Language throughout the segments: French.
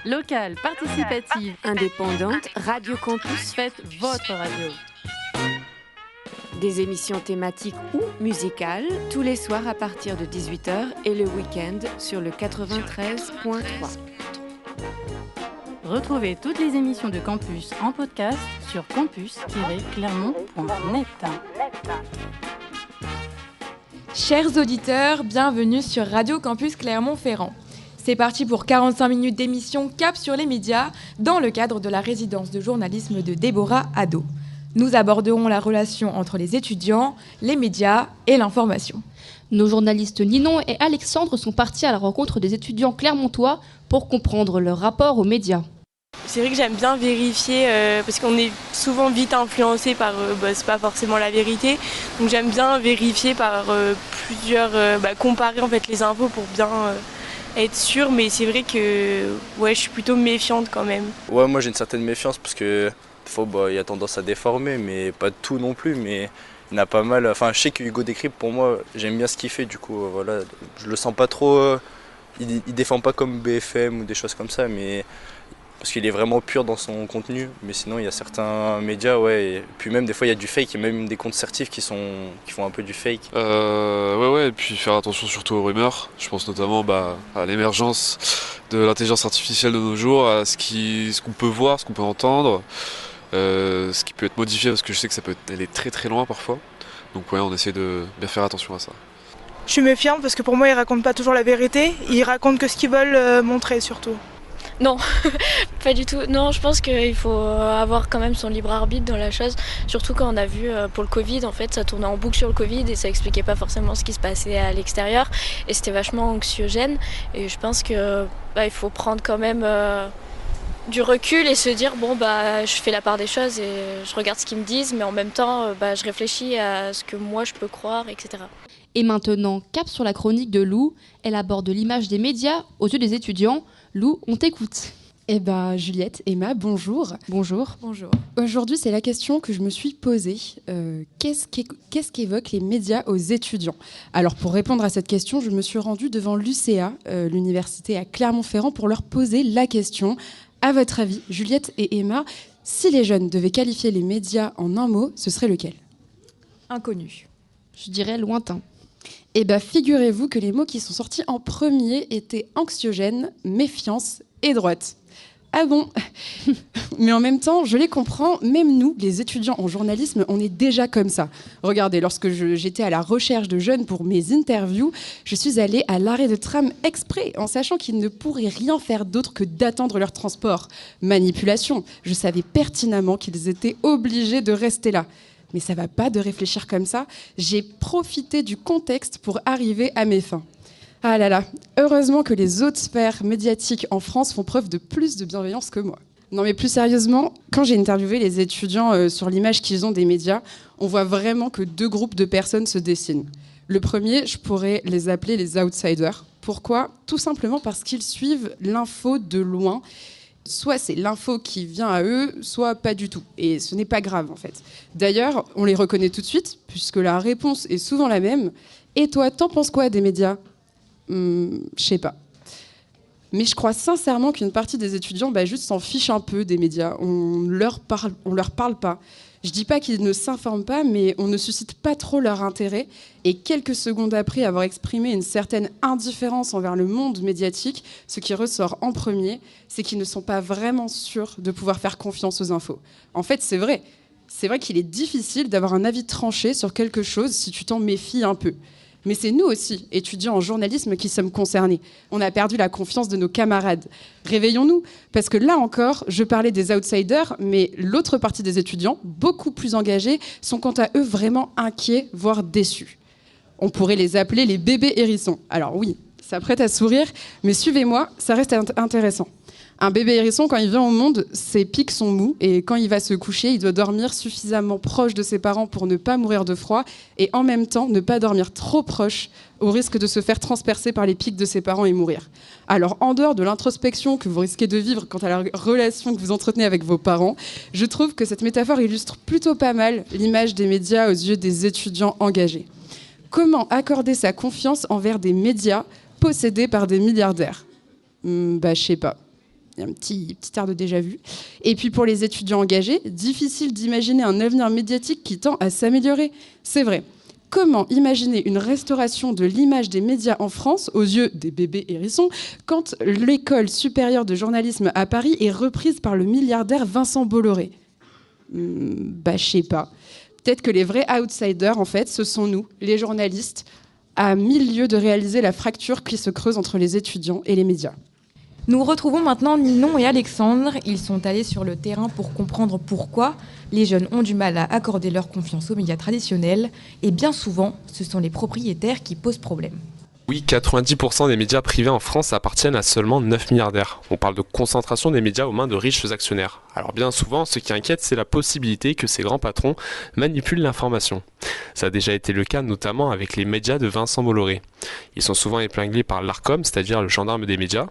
Locale, participative, indépendante, Radio Campus, faites votre radio. Des émissions thématiques ou musicales tous les soirs à partir de 18h et le week-end sur le 93.3. Retrouvez toutes les émissions de Campus en podcast sur campus-clermont.net. Chers auditeurs, bienvenue sur Radio Campus Clermont-Ferrand. C'est parti pour 45 minutes d'émission Cap sur les médias dans le cadre de la résidence de journalisme de Déborah Addo. Nous aborderons la relation entre les étudiants, les médias et l'information. Nos journalistes Ninon et Alexandre sont partis à la rencontre des étudiants clermontois pour comprendre leur rapport aux médias. C'est vrai que j'aime bien vérifier parce qu'on est souvent vite influencé par, c'est pas forcément la vérité, donc j'aime bien vérifier par plusieurs, comparer en fait les infos pour bien être sûre, mais c'est vrai que je suis plutôt méfiante quand même. Ouais, moi j'ai une certaine méfiance parce que des fois il y a tendance à déformer, mais pas tout non plus, mais il y en a pas mal. Enfin, je sais que Hugo Décrypte, pour moi, j'aime bien ce qu'il fait, du coup, voilà, je le sens pas trop, il défend pas comme BFM ou des choses comme ça, mais parce qu'il est vraiment pur dans son contenu, mais sinon il y a certains médias, et puis même des fois il y a du fake, il y a même des comptes certifs qui font un peu du fake. Et puis faire attention surtout aux rumeurs. Je pense notamment à l'émergence de l'intelligence artificielle de nos jours, à ce qu'on peut voir, ce qu'on peut entendre, ce qui peut être modifié, parce que je sais que ça peut aller très très loin parfois. Donc on essaie de bien faire attention à ça. Je suis méfiante parce que pour moi ils racontent pas toujours la vérité, ils racontent que ce qu'ils veulent montrer surtout. Non, pas du tout. Non, je pense qu'il faut avoir quand même son libre arbitre dans la chose. Surtout quand on a vu pour le Covid, en fait, ça tournait en boucle sur le Covid et ça expliquait pas forcément ce qui se passait à l'extérieur. Et c'était vachement anxiogène. Et je pense que il faut prendre quand même du recul et se dire je fais la part des choses et je regarde ce qu'ils me disent, mais en même temps, je réfléchis à ce que moi je peux croire, etc. Et maintenant, cap sur la chronique de Lou. Elle aborde l'image des médias aux yeux des étudiants. Lou, on t'écoute. Juliette, Emma, bonjour. Bonjour. Bonjour. Aujourd'hui, c'est la question que je me suis posée. Qu'est-ce qu'évoquent les médias aux étudiants ? Alors, pour répondre à cette question, je me suis rendue devant l'UCA, l'université à Clermont-Ferrand, pour leur poser la question. À votre avis, Juliette et Emma, si les jeunes devaient qualifier les médias en un mot, ce serait lequel ? Inconnu. Je dirais lointain. Figurez-vous que les mots qui sont sortis en premier étaient anxiogène, méfiance et droite. Ah bon ? Mais en même temps, je les comprends, même nous, les étudiants en journalisme, on est déjà comme ça. Regardez, lorsque j'étais à la recherche de jeunes pour mes interviews, je suis allée à l'arrêt de tram exprès, en sachant qu'ils ne pourraient rien faire d'autre que d'attendre leur transport. Manipulation, je savais pertinemment qu'ils étaient obligés de rester là. Mais ça va pas de réfléchir comme ça. J'ai profité du contexte pour arriver à mes fins. Ah là là, heureusement que les autres sphères médiatiques en France font preuve de plus de bienveillance que moi. Non mais plus sérieusement, quand j'ai interviewé les étudiants sur l'image qu'ils ont des médias, on voit vraiment que deux groupes de personnes se dessinent. Le premier, je pourrais les appeler les outsiders. Pourquoi ? Tout simplement parce qu'ils suivent l'info de loin. Soit c'est l'info qui vient à eux, soit pas du tout. Et ce n'est pas grave, en fait. D'ailleurs, on les reconnaît tout de suite, puisque la réponse est souvent la même. Et toi, t'en penses quoi des médias ? Je sais pas. Mais je crois sincèrement qu'une partie des étudiants juste s'en fichent un peu des médias. On leur parle pas. Je dis pas qu'ils ne s'informent pas, mais on ne suscite pas trop leur intérêt. Et quelques secondes après avoir exprimé une certaine indifférence envers le monde médiatique, ce qui ressort en premier, c'est qu'ils ne sont pas vraiment sûrs de pouvoir faire confiance aux infos. En fait, c'est vrai. C'est vrai qu'il est difficile d'avoir un avis tranché sur quelque chose si tu t'en méfies un peu. Mais c'est nous aussi, étudiants en journalisme, qui sommes concernés. On a perdu la confiance de nos camarades. Réveillons-nous, parce que là encore, je parlais des outsiders, mais l'autre partie des étudiants, beaucoup plus engagés, sont quant à eux vraiment inquiets, voire déçus. On pourrait les appeler les bébés hérissons. Alors oui, ça prête à sourire, mais suivez-moi, ça reste intéressant. Un bébé hérisson, quand il vient au monde, ses pics sont mous et quand il va se coucher, il doit dormir suffisamment proche de ses parents pour ne pas mourir de froid et en même temps ne pas dormir trop proche au risque de se faire transpercer par les pics de ses parents et mourir. Alors, en dehors de l'introspection que vous risquez de vivre quant à la relation que vous entretenez avec vos parents, je trouve que cette métaphore illustre plutôt pas mal l'image des médias aux yeux des étudiants engagés. Comment accorder sa confiance envers des médias possédés par des milliardaires ? Je sais pas. il y a un petit air de déjà-vu. Et puis pour les étudiants engagés, difficile d'imaginer un avenir médiatique qui tend à s'améliorer. C'est vrai. Comment imaginer une restauration de l'image des médias en France aux yeux des bébés hérissons quand l'école supérieure de journalisme à Paris est reprise par le milliardaire Vincent Bolloré ? Je sais pas. Peut-être que les vrais outsiders, en fait, ce sont nous, les journalistes, à 1000 lieues de réaliser la fracture qui se creuse entre les étudiants et les médias. Nous retrouvons maintenant Ninon et Alexandre. Ils sont allés sur le terrain pour comprendre pourquoi les jeunes ont du mal à accorder leur confiance aux médias traditionnels. Et bien souvent, ce sont les propriétaires qui posent problème. Oui, 90% des médias privés en France appartiennent à seulement 9 milliardaires. On parle de concentration des médias aux mains de riches actionnaires. Alors bien souvent, ce qui inquiète, c'est la possibilité que ces grands patrons manipulent l'information. Ça a déjà été le cas notamment avec les médias de Vincent Bolloré. Ils sont souvent épinglés par l'Arcom, c'est-à-dire le gendarme des médias.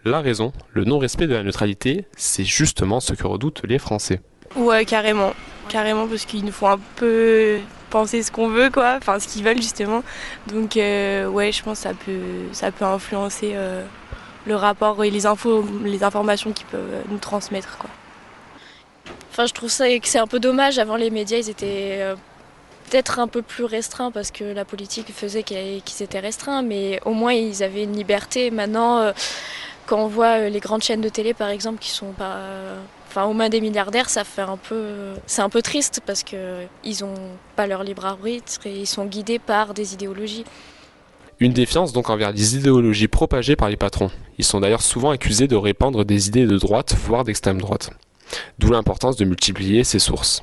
La raison, le non-respect de la neutralité, c'est justement ce que redoutent les Français. Ouais, carrément. Carrément, parce qu'ils nous font un peu penser ce qu'on veut, quoi. Enfin, ce qu'ils veulent, justement. Donc, ouais, je pense que ça peut influencer le rapport et les informations qu'ils peuvent nous transmettre, quoi. Enfin, je trouve ça que c'est un peu dommage. Avant, les médias, ils étaient peut-être un peu plus restreints parce que la politique faisait qu'ils étaient restreints, mais au moins, ils avaient une liberté. Maintenant... Quand on voit les grandes chaînes de télé, par exemple, qui sont pas, aux mains des milliardaires, c'est un peu triste parce qu'ils n'ont pas leur libre arbitre et ils sont guidés par des idéologies. Une défiance donc envers les idéologies propagées par les patrons. Ils sont d'ailleurs souvent accusés de répandre des idées de droite, voire d'extrême droite. D'où l'importance de multiplier ces sources.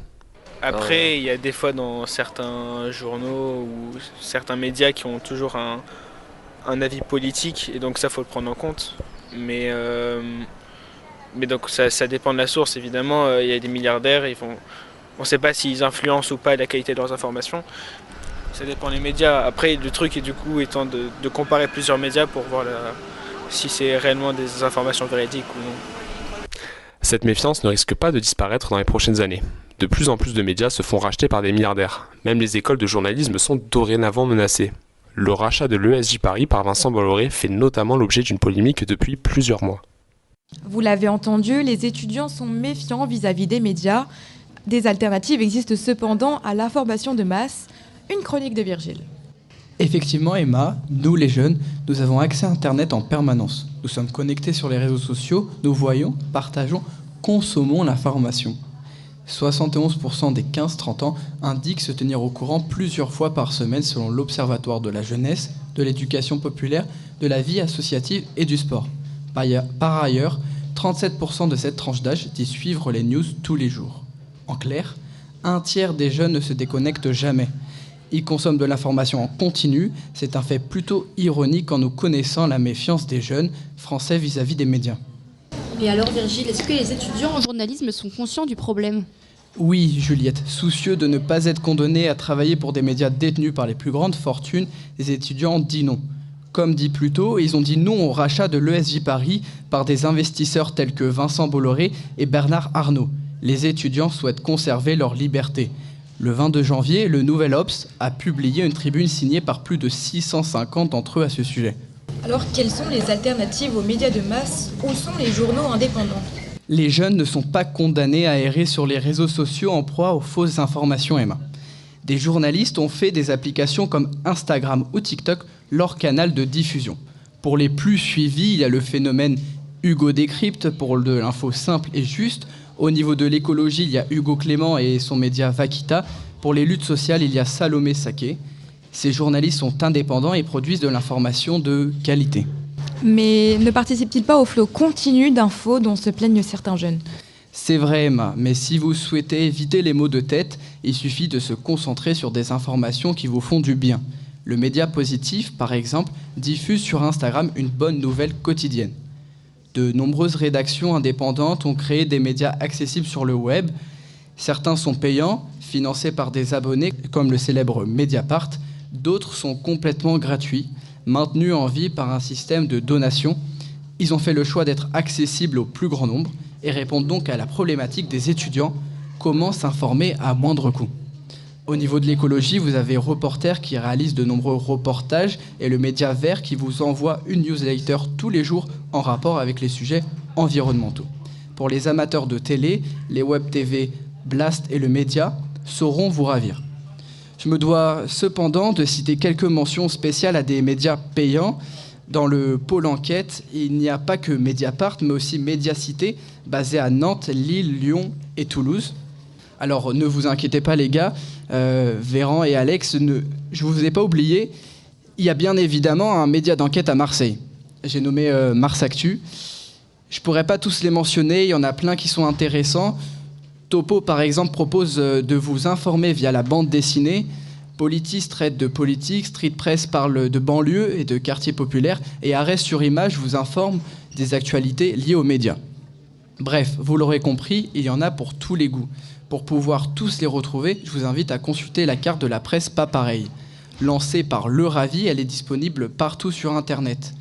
Après, il y a des fois dans certains journaux ou certains médias qui ont toujours un avis politique et donc ça, faut le prendre en compte. Mais donc ça dépend de la source, évidemment. Il y a des milliardaires, on ne sait pas s'ils influencent ou pas la qualité de leurs informations. Ça dépend des médias. Après, le truc est du coup étant de comparer plusieurs médias pour voir si c'est réellement des informations véridiques ou non. Cette méfiance ne risque pas de disparaître dans les prochaines années. De plus en plus de médias se font racheter par des milliardaires. Même les écoles de journalisme sont dorénavant menacées. Le rachat de l'ESJ Paris par Vincent Bolloré fait notamment l'objet d'une polémique depuis plusieurs mois. Vous l'avez entendu, les étudiants sont méfiants vis-à-vis des médias. Des alternatives existent cependant à l'information de masse. Une chronique de Virgile. Effectivement, Emma, nous les jeunes, nous avons accès à Internet en permanence. Nous sommes connectés sur les réseaux sociaux, nous voyons, partageons, consommons l'information. 71% des 15-30 ans indiquent se tenir au courant plusieurs fois par semaine selon l'Observatoire de la jeunesse, de l'éducation populaire, de la vie associative et du sport. Par ailleurs, 37% de cette tranche d'âge dit suivre les news tous les jours. En clair, un tiers des jeunes ne se déconnectent jamais. Ils consomment de l'information en continu. C'est un fait plutôt ironique en nous connaissant la méfiance des jeunes français vis-à-vis des médias. Et alors Virgile, est-ce que les étudiants en journalisme sont conscients du problème ? Oui, Juliette. Soucieux de ne pas être condamnés à travailler pour des médias détenus par les plus grandes fortunes, les étudiants ont dit non. Comme dit plus tôt, ils ont dit non au rachat de l'ESJ Paris par des investisseurs tels que Vincent Bolloré et Bernard Arnault. Les étudiants souhaitent conserver leur liberté. Le 22 janvier, le Nouvel Obs a publié une tribune signée par plus de 650 d'entre eux à ce sujet. Alors, quelles sont les alternatives aux médias de masse ? Où sont les journaux indépendants ? Les jeunes ne sont pas condamnés à errer sur les réseaux sociaux en proie aux fausses informations, Emma. Des journalistes ont fait des applications comme Instagram ou TikTok leur canal de diffusion. Pour les plus suivis, il y a le phénomène Hugo Décrypte pour de l'info simple et juste. Au niveau de l'écologie, il y a Hugo Clément et son média Vaquita. Pour les luttes sociales, il y a Salomé Saké. Ces journalistes sont indépendants et produisent de l'information de qualité. Mais ne participent-ils pas au flot continu d'infos dont se plaignent certains jeunes ? C'est vrai, Emma, mais si vous souhaitez éviter les maux de tête, il suffit de se concentrer sur des informations qui vous font du bien. Le média positif, par exemple, diffuse sur Instagram une bonne nouvelle quotidienne. De nombreuses rédactions indépendantes ont créé des médias accessibles sur le web. Certains sont payants, financés par des abonnés, comme le célèbre Mediapart. D'autres sont complètement gratuits, maintenus en vie par un système de donation. Ils ont fait le choix d'être accessibles au plus grand nombre et répondent donc à la problématique des étudiants, comment s'informer à moindre coût. Au niveau de l'écologie, vous avez Reporter qui réalise de nombreux reportages et le Média Vert qui vous envoie une newsletter tous les jours en rapport avec les sujets environnementaux. Pour les amateurs de télé, les web TV Blast et le Média sauront vous ravir. Je me dois cependant de citer quelques mentions spéciales à des médias payants. Dans le pôle enquête, il n'y a pas que Mediapart, mais aussi Médiacité, basé à Nantes, Lille, Lyon et Toulouse. Alors ne vous inquiétez pas les gars, Véran et Alex, je ne vous ai pas oublié, il y a bien évidemment un média d'enquête à Marseille. J'ai nommé Mars Actu. Je pourrais pas tous les mentionner, il y en a plein qui sont intéressants. Topo, par exemple, propose de vous informer via la bande dessinée. Politis traite de politique, Street Press parle de banlieue et de quartiers populaires, et Arrêt sur Image vous informe des actualités liées aux médias. Bref, vous l'aurez compris, il y en a pour tous les goûts. Pour pouvoir tous les retrouver, je vous invite à consulter la carte de la presse Pas Pareil. Lancée par Le Ravi, elle est disponible partout sur Internet.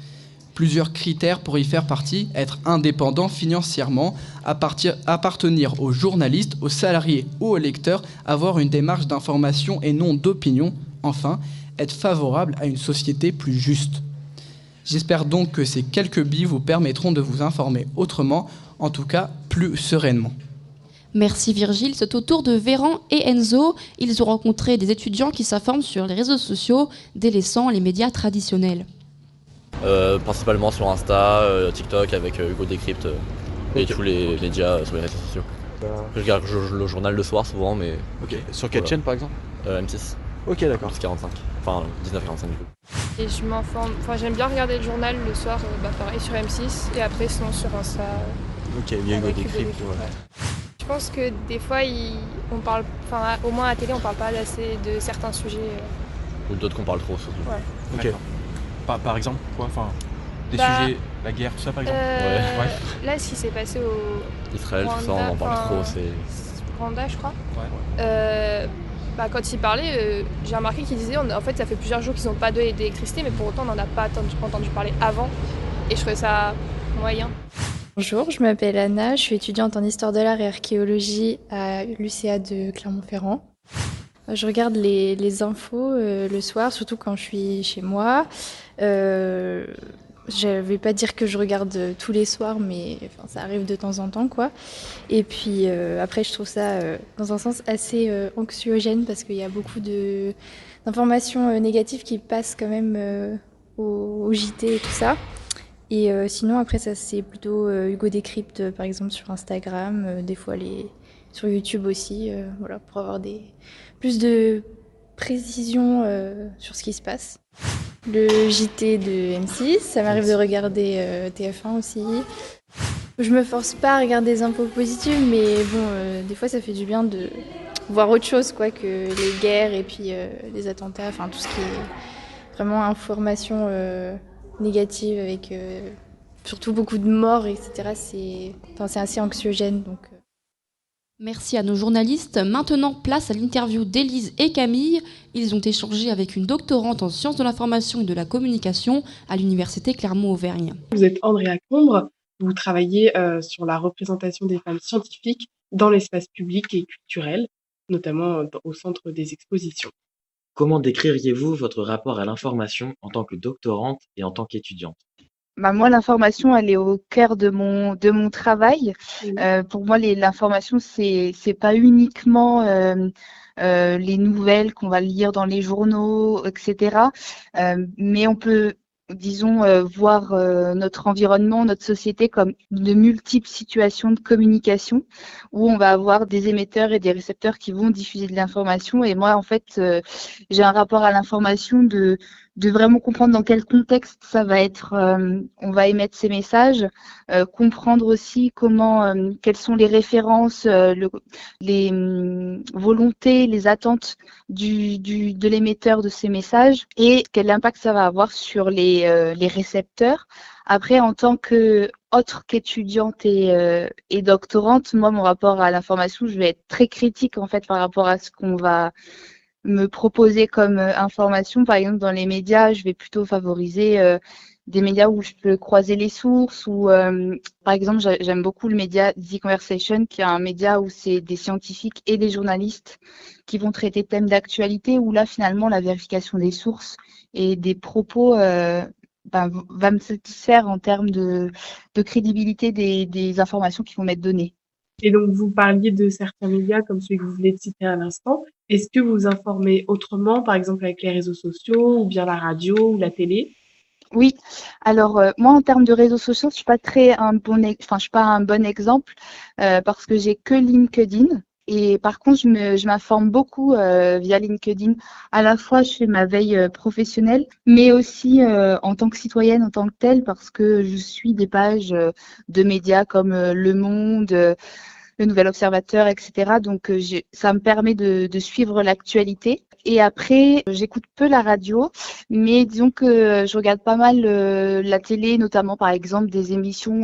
Plusieurs critères pour y faire partie: être indépendant financièrement, appartenir aux journalistes, aux salariés ou aux lecteurs, avoir une démarche d'information et non d'opinion, enfin, être favorable à une société plus juste. J'espère donc que ces quelques billes vous permettront de vous informer autrement, en tout cas plus sereinement. Merci Virgile. C'est au tour de Véran et Enzo. Ils ont rencontré des étudiants qui s'informent sur les réseaux sociaux, délaissant les médias traditionnels. Principalement sur Insta, TikTok avec Hugo Décrypte et tous les médias sur les réseaux sociaux. Je regarde le journal le soir souvent, mais... Ok. Sur quelle chaîne par exemple M6. Ok, d'accord. Plus 45. Enfin, 19h45 du coup. Et je m'informe, j'aime bien regarder le journal le soir, pareil sur M6, et après sinon sur Insta. Ok, bien Hugo Décrypte, ouais. Je pense que des fois, on parle, au moins à la télé, on parle pas assez de certains sujets. Ou d'autres qu'on parle trop surtout. Ouais. Ok. Par exemple, quoi des sujets, la guerre, tout ça par exemple Là, ce qui s'est passé au Israël, Rwanda, tout ça, on en parle trop. Rwanda, je crois. Ouais. Quand il parlait, j'ai remarqué qu'il disait, en fait, ça fait plusieurs jours qu'ils n'ont pas d'électricité, mais pour autant, on n'en a pas entendu parler avant. Et je trouvais ça moyen. Bonjour, je m'appelle Anna, je suis étudiante en histoire de l'art et archéologie à l'UCA de Clermont-Ferrand. Je regarde les infos le soir, surtout quand je suis chez moi. Je vais pas dire que je regarde tous les soirs, mais ça arrive de temps en temps, quoi. Et puis après, je trouve ça, dans un sens, assez anxiogène parce qu'il y a beaucoup d'informations négatives qui passent quand même au JT et tout ça. Et sinon, après, ça c'est plutôt Hugo Décrypte, par exemple, sur Instagram, des fois sur YouTube aussi, voilà, pour avoir plus de précision sur ce qui se passe. Le JT de M6, ça m'arrive de regarder TF1 aussi. Je me force pas à regarder des infos positives, mais bon, des fois ça fait du bien de voir autre chose quoi, que les guerres et puis les attentats, enfin tout ce qui est vraiment information négative avec surtout beaucoup de morts, etc. C'est assez anxiogène. Donc, Merci à nos journalistes. Maintenant, place à l'interview d'Élise et Camille. Ils ont échangé avec une doctorante en sciences de l'information et de la communication à l'université Clermont-Auvergne. Vous êtes Andrea Combre, vous travaillez sur la représentation des femmes scientifiques dans l'espace public et culturel, notamment au centre des expositions. Comment décririez-vous votre rapport à l'information en tant que doctorante et en tant qu'étudiante ? Moi, l'information, elle est au cœur de mon travail. Pour moi, l'information, c'est pas uniquement les nouvelles qu'on va lire dans les journaux, etc. Mais on peut, disons, voir notre environnement, notre société comme de multiples situations de communication où on va avoir des émetteurs et des récepteurs qui vont diffuser de l'information. Et moi, en fait, j'ai un rapport à l'information de vraiment comprendre dans quel contexte ça va être, on va émettre ces messages, comprendre aussi quelles sont les références, les volontés, les attentes de l'émetteur de ces messages et quel impact ça va avoir sur les récepteurs. Après, en tant qu'autre qu'étudiante et doctorante, moi, mon rapport à l'information, je vais être très critique en fait par rapport à ce qu'on va me proposer comme information. Par exemple, dans les médias, je vais plutôt favoriser des médias où je peux croiser les sources, ou par exemple, j'aime beaucoup le média The Conversation, qui est un média où c'est des scientifiques et des journalistes qui vont traiter de thèmes d'actualité, où là, finalement, la vérification des sources et des propos va me satisfaire en termes de crédibilité des informations qui vont m'être données. Et donc, vous parliez de certains médias comme celui que vous venez de citer à l'instant. Est-ce que vous vous informez autrement, par exemple avec les réseaux sociaux, ou bien la radio ou la télé? Oui, alors moi en termes de réseaux sociaux, je suis pas je suis pas un bon exemple parce que j'ai que LinkedIn. Et par contre, je m'informe beaucoup via LinkedIn. À la fois, je fais ma veille professionnelle, mais aussi en tant que citoyenne, en tant que telle, parce que je suis des pages de médias comme Le Monde, Le Nouvel Observateur, etc. Donc, ça me permet de suivre l'actualité. Et après, j'écoute peu la radio, mais disons que je regarde pas mal la télé, notamment par exemple des émissions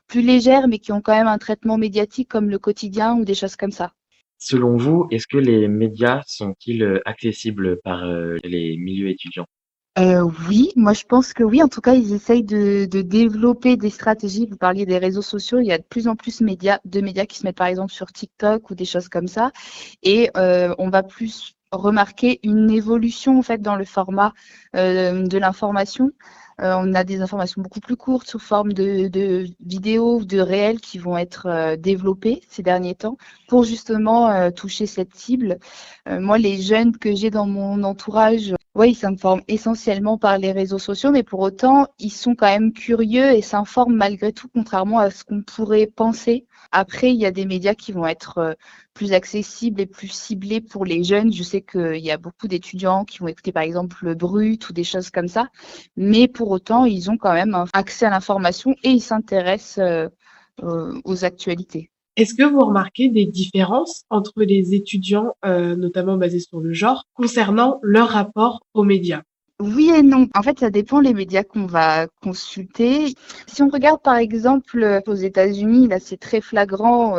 plus légères, mais qui ont quand même un traitement médiatique comme Le Quotidien ou des choses comme ça. Selon vous, est-ce que les médias sont-ils accessibles par les milieux étudiants? Oui, moi je pense que oui. En tout cas, ils essayent de développer des stratégies. Vous parliez des réseaux sociaux, il y a de plus en plus de médias qui se mettent par exemple sur TikTok ou des choses comme ça. Et on va plus remarquer une évolution en fait dans le format de l'information. On a des informations beaucoup plus courtes sous forme de vidéos ou de réels qui vont être développées ces derniers temps pour justement toucher cette cible. Moi, les jeunes que j'ai dans mon entourage, oui, ils s'informent essentiellement par les réseaux sociaux, mais pour autant, ils sont quand même curieux et s'informent malgré tout, contrairement à ce qu'on pourrait penser. Après, il y a des médias qui vont être plus accessibles et plus ciblés pour les jeunes. Je sais qu'il y a beaucoup d'étudiants qui vont écouter par exemple le Brut ou des choses comme ça, mais pour autant, ils ont quand même accès à l'information et ils s'intéressent aux actualités. Est-ce que vous remarquez des différences entre les étudiants, notamment basées sur le genre, concernant leur rapport aux médias? Oui et non. En fait, ça dépend les médias qu'on va consulter. Si on regarde par exemple aux États-Unis, là c'est très flagrant,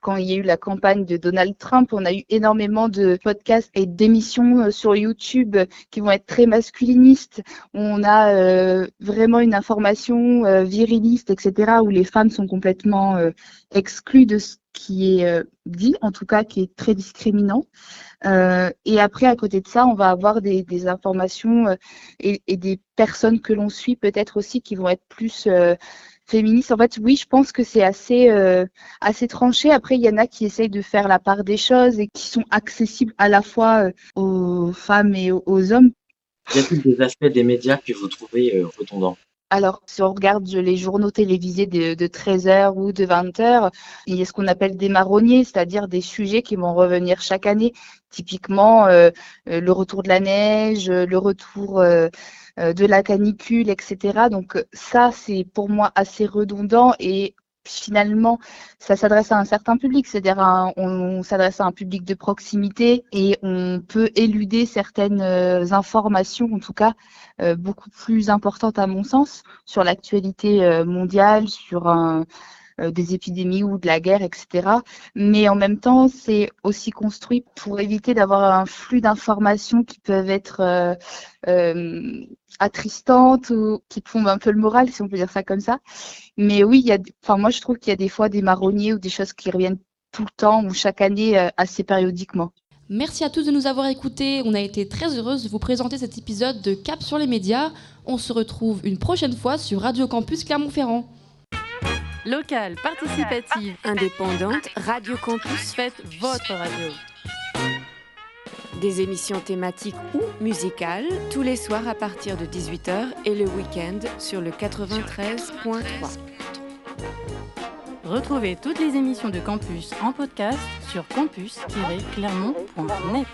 quand il y a eu la campagne de Donald Trump, on a eu énormément de podcasts et d'émissions sur YouTube qui vont être très masculinistes. On a vraiment une information viriliste, etc., où les femmes sont complètement exclues de ce qui est dit, en tout cas qui est très discriminant. Et après, à côté de ça, on va avoir des informations et des personnes que l'on suit peut-être aussi qui vont être plus féministes. En fait, oui, je pense que c'est assez tranché. Après, il y en a qui essayent de faire la part des choses et qui sont accessibles à la fois aux femmes et aux hommes. Y a-t-il des aspects des médias que vous trouvez redondants? Alors, si on regarde les journaux télévisés de 13h ou de 20h, il y a ce qu'on appelle des marronniers, c'est-à-dire des sujets qui vont revenir chaque année. Typiquement, le retour de la neige, le retour de la canicule, etc. Donc ça, c'est pour moi assez redondant et finalement, ça s'adresse à un certain public, c'est-à-dire on s'adresse à un public de proximité et on peut éluder certaines informations, en tout cas beaucoup plus importantes à mon sens, sur l'actualité mondiale, sur des épidémies ou de la guerre, etc. Mais en même temps, c'est aussi construit pour éviter d'avoir un flux d'informations qui peuvent être attristantes ou qui plombent un peu le moral, si on peut dire ça comme ça. Mais oui, moi je trouve qu'il y a des fois des marronniers ou des choses qui reviennent tout le temps ou chaque année assez périodiquement. Merci à tous de nous avoir écoutés. On a été très heureuse de vous présenter cet épisode de Cap sur les médias. On se retrouve une prochaine fois sur Radio Campus Clermont-Ferrand. Locale, participative, indépendante, Radio Campus, faites votre radio. Des émissions thématiques ou musicales tous les soirs à partir de 18h et le week-end sur le 93.3. Retrouvez toutes les émissions de Campus en podcast sur campus-clermont.net.